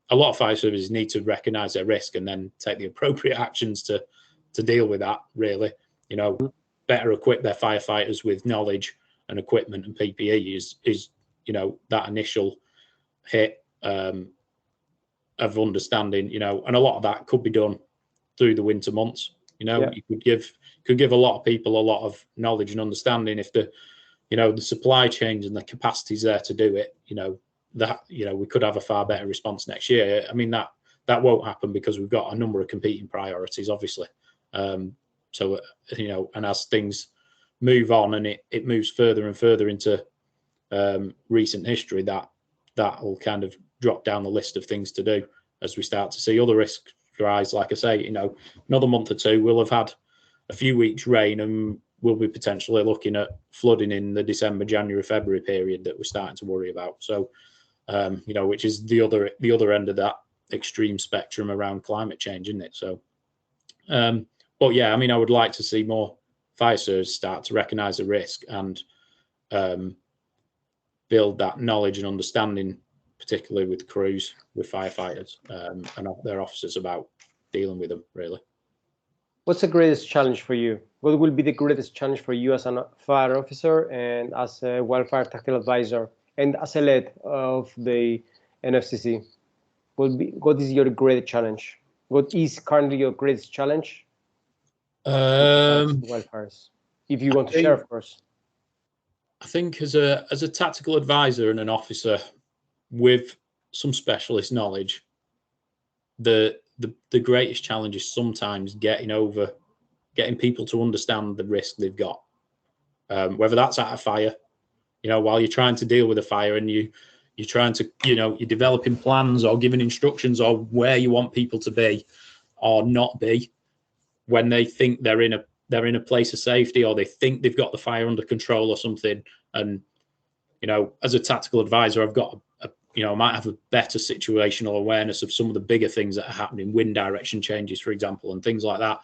a lot of fire services need to recognise their risk and then take the appropriate actions to deal with that, really. You know, better equip their firefighters with knowledge and equipment and PPE is you know, that initial hit of understanding, you know, and a lot of that could be done through the winter months. You know, you could give a lot of people a lot of knowledge and understanding if the, you know, the supply chains and the capacities there to do it. You know, that, you know, we could have a far better response next year. I mean, that won't happen because we've got a number of competing priorities, obviously. So, you know, and as things move on and it moves further and further into recent history, that will kind of drop down the list of things to do as we start to see other risks rise. Like I say, you know, another month or 2, we'll have had a few weeks rain and we'll be potentially looking at flooding in the December, January, February period that we're starting to worry about. So, you know, which is the other end of that extreme spectrum around climate change, isn't it? So, but yeah, I mean, I would like to see more fire services start to recognise the risk and build that knowledge and understanding, particularly with crews, with firefighters and their officers, about dealing with them, really. What's the greatest challenge for you? What will be the greatest challenge for you as a fire officer and as a wildfire tactical advisor and as a lead of the NFCC? What is your greatest challenge? What is currently your greatest challenge? Wildfires, if you want to share, of course. I think as a tactical advisor and an officer with some specialist knowledge, the greatest challenge is sometimes getting people to understand the risk they've got, whether that's at a fire, you know, while you're trying to deal with a fire and you're trying to, you know, you're developing plans or giving instructions or where you want people to be or not be when they think they're in a place of safety, or they think they've got the fire under control or something. And, you know, as a tactical advisor, I've got you know, I might have a better situational awareness of some of the bigger things that are happening, wind direction changes, for example, and things like that.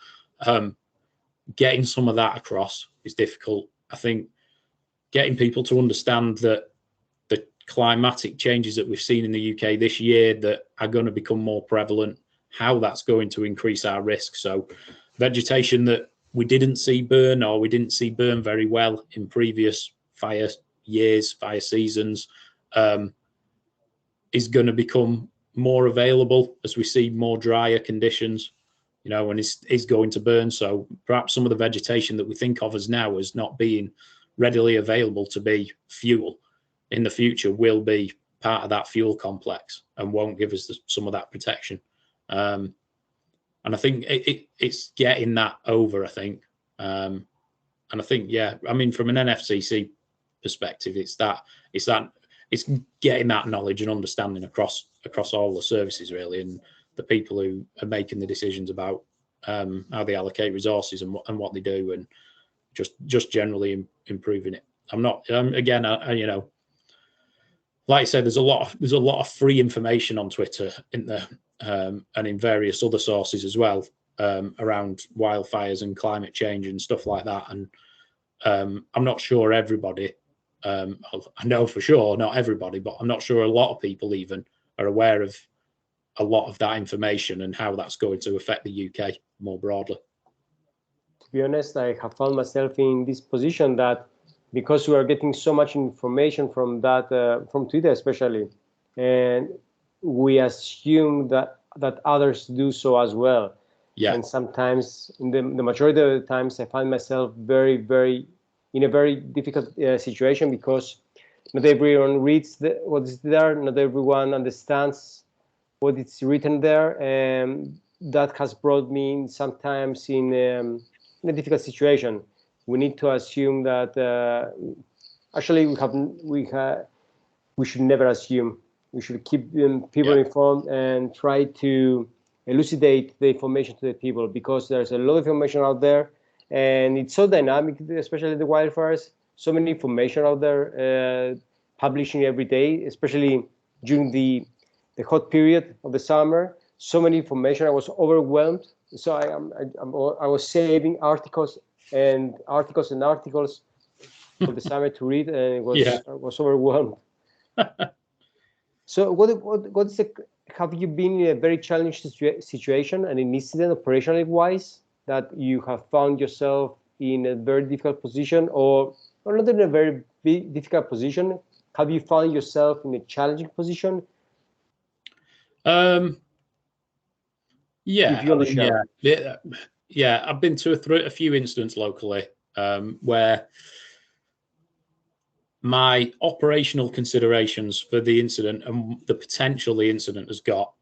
Getting some of that across is difficult. I think getting people to understand that the climatic changes that we've seen in the UK this year that are going to become more prevalent, how that's going to increase our risk. So vegetation that we didn't see burn, or we didn't see burn very well in previous fire years, fire seasons, is going to become more available as we see more drier conditions, you know, and is going to burn. So perhaps some of the vegetation that we think of as now as not being readily available to be fuel in the future will be part of that fuel complex and won't give us some of that protection. And I think it's getting that over, I think. And I think, yeah, I mean, from an NFCC perspective, it's getting that knowledge and understanding across all the services, really, and the people who are making the decisions about how they allocate resources and what they do, and just generally improving it. I'm not again, you know, like I said, there's a lot of free information on Twitter in there, and in various other sources as well, around wildfires and climate change and stuff like that. And I'm not sure everybody, I know for sure not everybody, but I'm not sure a lot of people even are aware of a lot of that information and how that's going to affect the UK more broadly. To be honest, I have found myself in this position that because we are getting so much information from that, from Twitter especially, and we assume that others do so as well. Yeah. And sometimes, in the majority of the times, I find myself in a very difficult situation, because not everyone reads what is there, not everyone understands what it's written there, and that has brought me sometimes in a difficult situation. We need to assume that actually we should never assume. We should keep people informed and try to elucidate the information to the people, because there's a lot of information out there, and it's so dynamic, especially the wildfires. So many information out there, publishing every day, especially during the hot period of the summer. So many information. I was overwhelmed. So I was saving articles and articles for the summer to read, and I was overwhelmed. So what is have you been in a very challenging situation, and an incident operationally wise, that you have found yourself in a very difficult position, or not in a very difficult position? Have you found yourself in a challenging position? Yeah, if you want to share. Yeah. I've been to a few incidents locally where my operational considerations for the incident and the potential the incident has got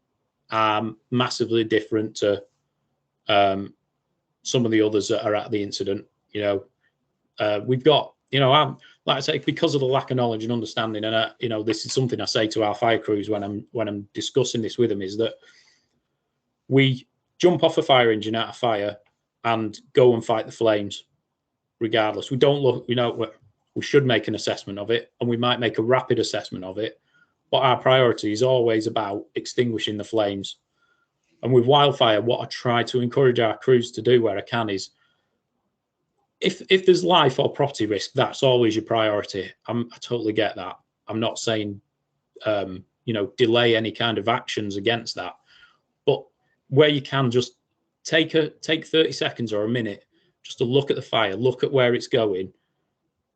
are massively different to some of the others that are at the incident. We've got, I'm, like I say, because of the lack of knowledge and understanding, and this is something I say to our fire crews when I'm discussing this with them, is that we jump off a fire engine at a fire and go and fight the flames regardless. We don't look, we should make an assessment of it, and we might make a rapid assessment of it, but our priority is always about extinguishing the flames. And with wildfire, what I try to encourage our crews to do where I can is, if there's life or property risk, that's always your priority. I totally get that. I'm not saying, delay any kind of actions against that, but where you can, just take 30 seconds or a minute just to look at the fire, look at where it's going,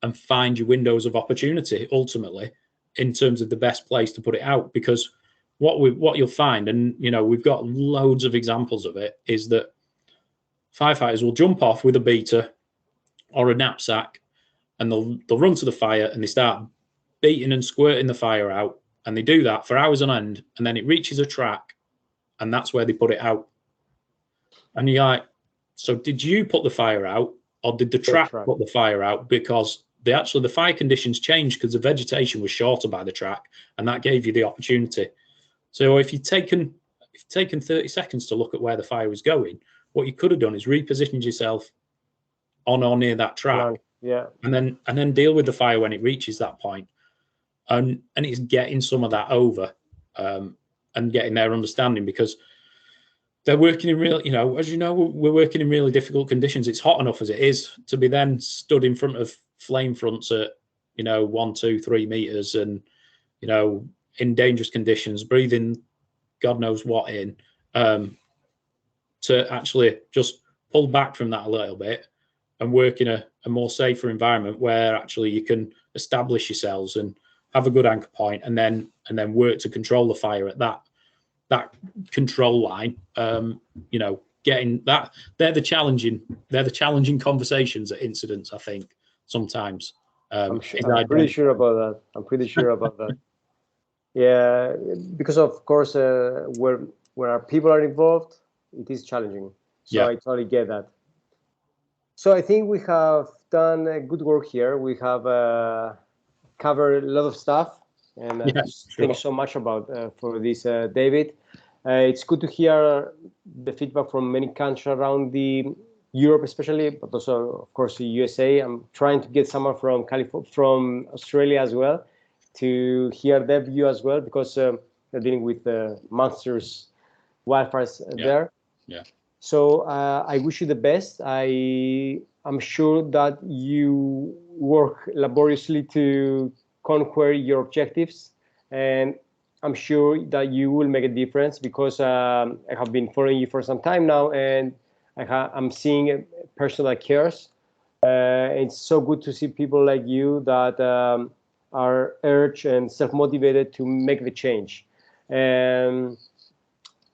and find your windows of opportunity ultimately in terms of the best place to put it out. Because what you'll find, and we've got loads of examples of it, is that firefighters will jump off with a beater or a knapsack, and they'll run to the fire and they start beating and squirting the fire out, and they do that for hours on end, and then it reaches a track, and that's where they put it out. And you're like, so did you put the fire out, or did the track put the fire out? Because the fire conditions changed because the vegetation was shorter by the track, and that gave you the opportunity. So if you've taken 30 seconds to look at where the fire was going, what you could have done is repositioned yourself on or near that track, and then deal with the fire when it reaches that point. And it's getting some of that over, and getting their understanding, because they're working in real, as we're working in really difficult conditions. It's hot enough as it is to be then stood in front of flame fronts at 1, 2, 3 meters, and in dangerous conditions, breathing God knows what in, to actually just pull back from that a little bit and work in a more safer environment where actually you can establish yourselves and have a good anchor point, and then work to control the fire at that control line. Getting that, they're the challenging conversations at incidents, I think, sometimes. I'm pretty sure about that. Yeah, because of course, where our people are involved, it is challenging. So I totally get that. So I think we have done good work here. We have covered a lot of stuff, and thank you so much for this, David. It's good to hear the feedback from many countries around Europe, especially, but also, of course, the USA. I'm trying to get someone from from Australia as well, to hear their view as well, because they're dealing with monsters, wildfires there. Yeah. So I wish you the best. I'm sure that you work laboriously to conquer your objectives, and I'm sure that you will make a difference, because I have been following you for some time now, and I'm seeing a person that cares. It's so good to see people like you that are urged and self-motivated to make the change. And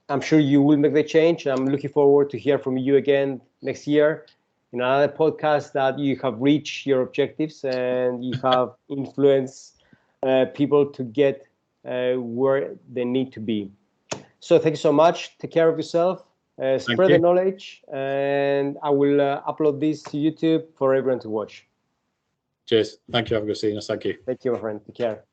I'm sure you will make the change. I'm looking forward to hear from you again next year in another podcast, that you have reached your objectives and you have influenced people to get where they need to be. So thank you so much. Take care of yourself. Spread the knowledge, and I will upload this to YouTube for everyone to watch. Cheers. Thank you, Agustinus. Thank you. Thank you, my friend. Take care.